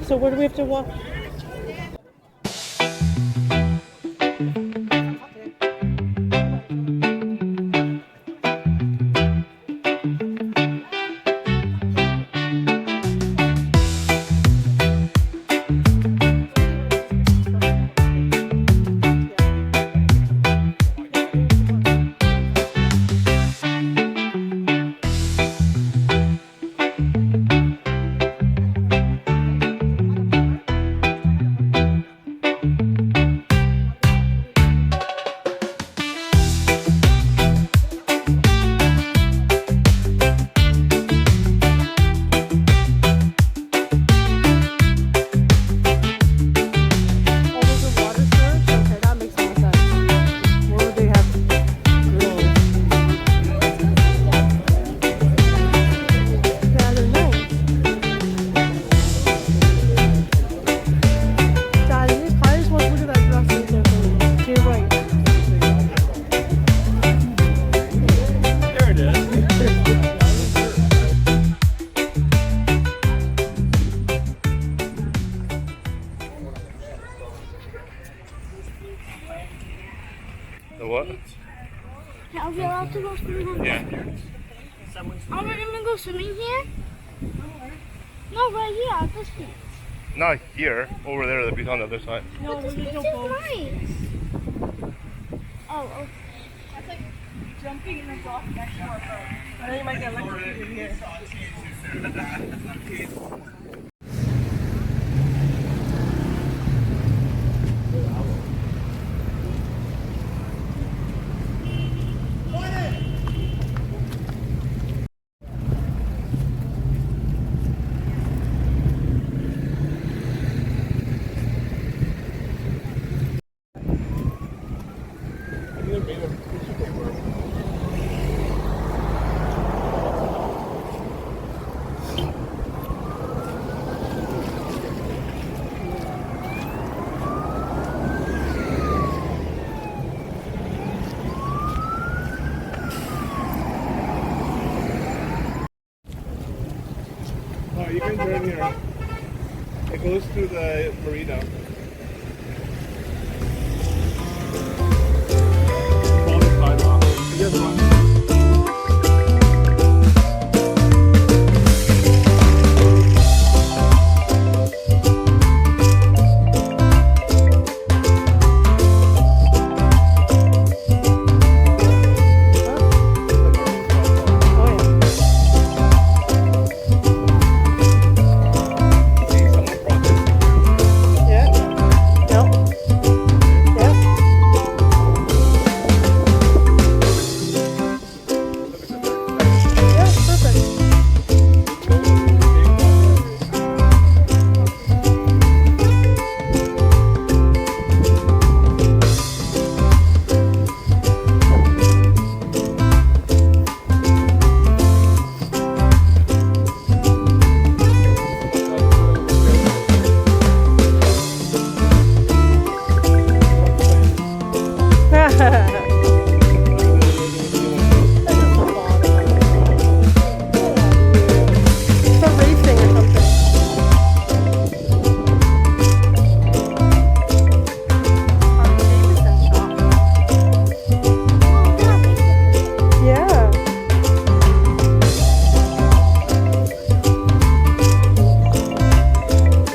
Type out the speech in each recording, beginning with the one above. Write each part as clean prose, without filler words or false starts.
So where do we have to walk? The what? Are we allowed to go swimming? Yeah. Are we gonna go swimming here? No, right here at this beach. Not here. Over there, the beach on the other side. No, this beach is nice. Oh, okay. That's like jumping in the dock next to our boat. I know you might get electrocuted here. Oh, you can turn here. It goes through the marina. On the sidewalk. You just run.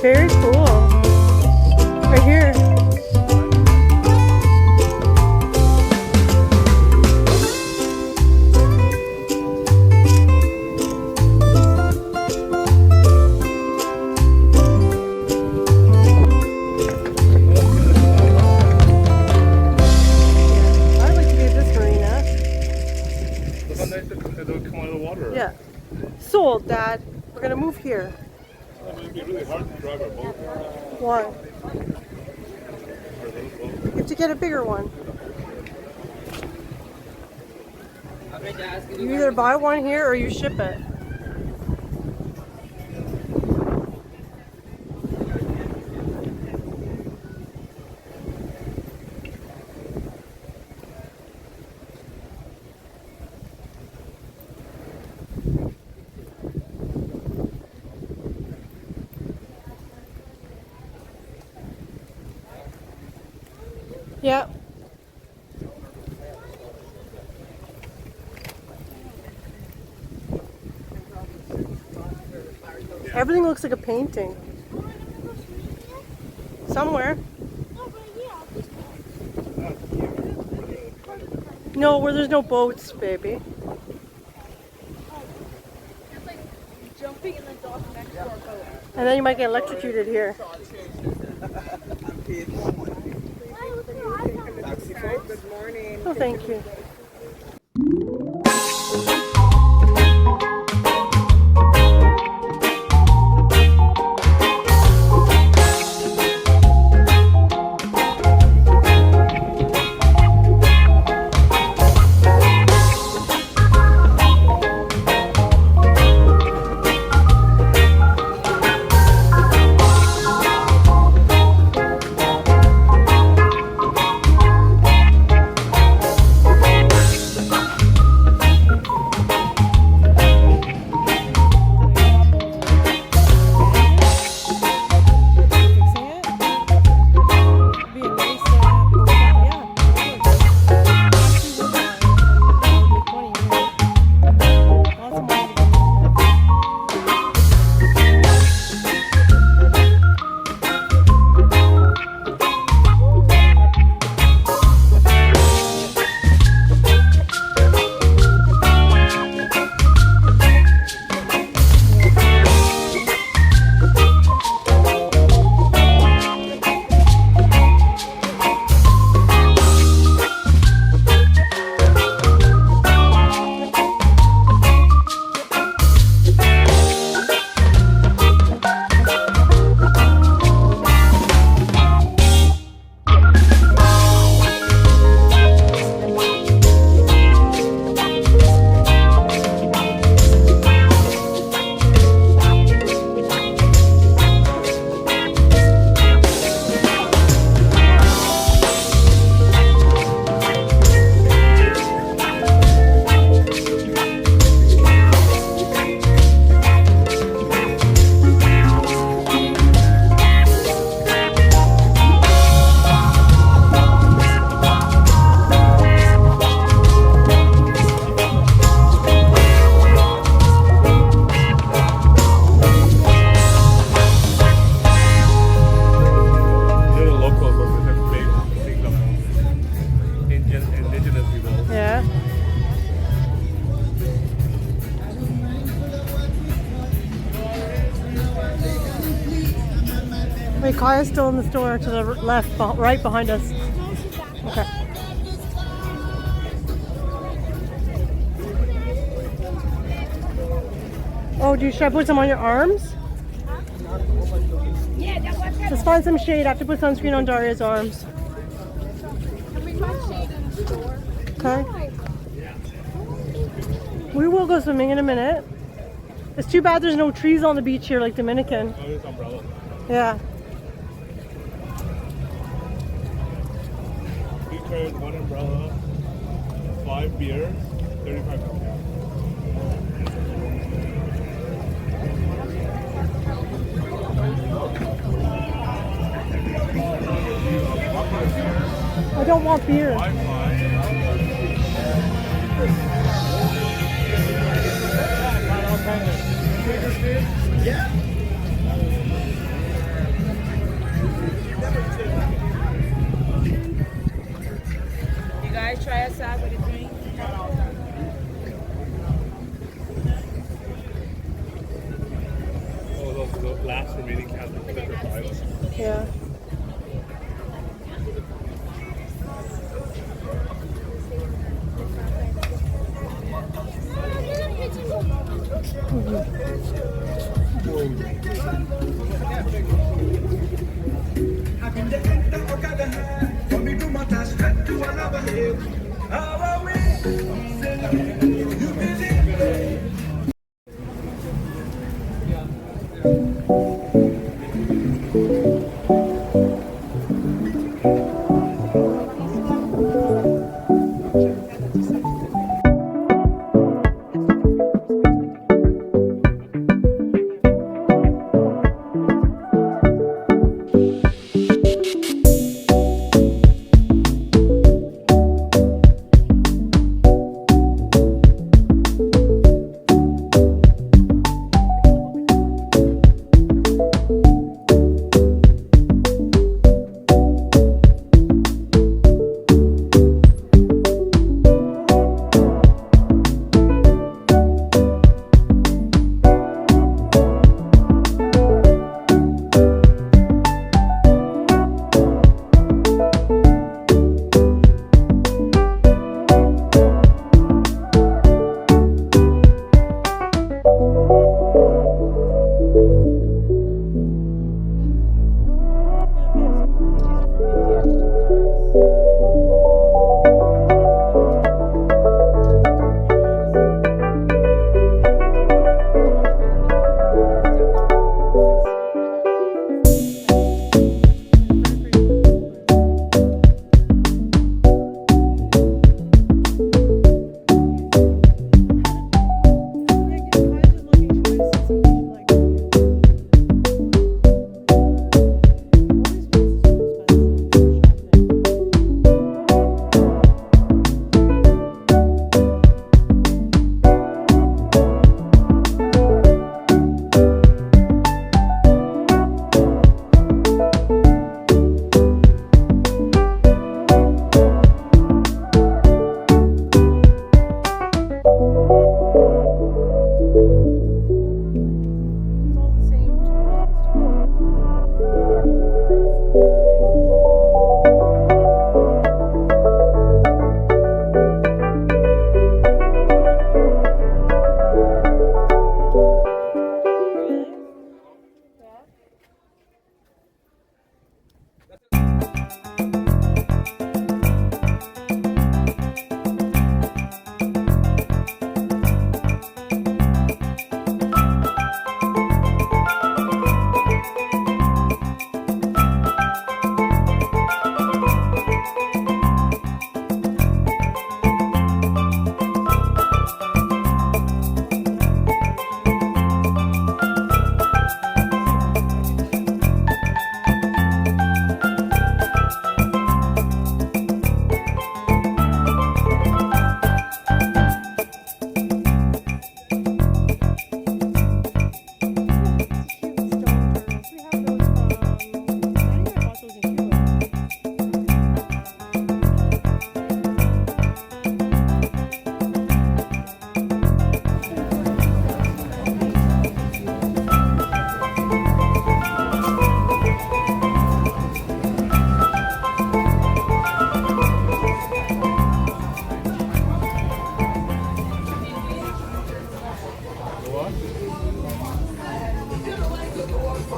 Very cool. Right here. I'd like to be at this marina. Look how nice it'll come out of the water. Yeah. Sold, Dad. We're gonna move here. It'd be really hard to drive our boat. Why? Our little boat. You have to get a bigger one. You either buy one here or you ship it. Yeah. Everything looks like a painting. Oh, I never go swimming here. Somewhere. No, but yeah, this No, where there's no boats, baby. It's like jumping in the dock next to our boat. And then you might get electrocuted here. Good morning. Oh, thank you. Yeah. Wait, Kaya's still in the store to the left, right behind us. Okay. Oh, should I put some on your arms? Yeah, that was Let's find some shade. I have to put sunscreen on Daria's arms. Can we find shade in the store? Okay. We will go swimming in a minute. It's too bad there's no trees on the beach here like Dominican. Oh, there's umbrella. Yeah. 3 turns, 1 umbrella, 5 beers, 35 pounds. I don't want beer. Yeah. You guys try us out with a drink? Oh, the last remaining cans are for 5. Yeah. Yeah.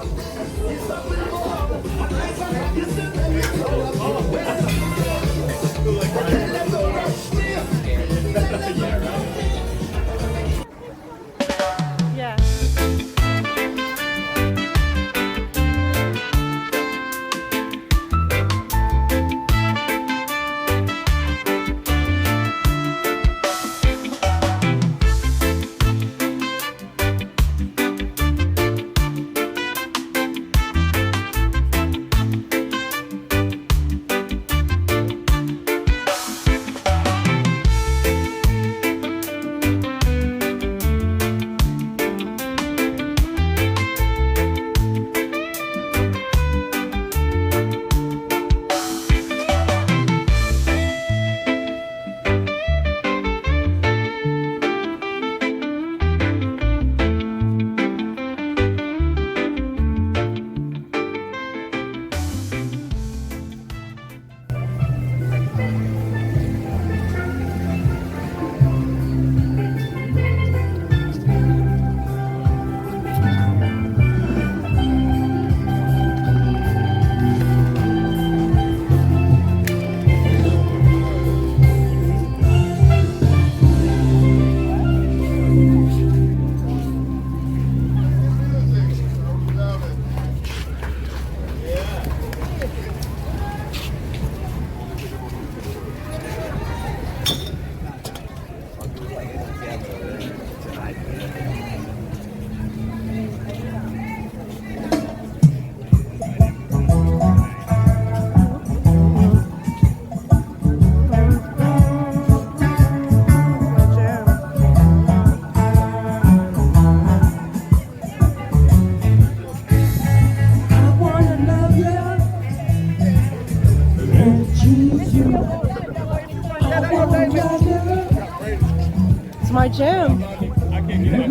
It's my jam. I can't get that.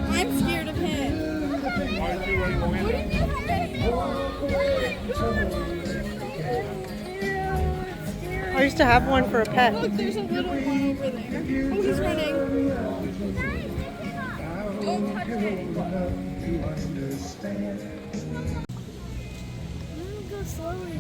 I'm scared of him. Why aren't you running away? I used to have one for a pet. Look, there's a little one over there. Oh, he's running. Don't touch it. Go slowly.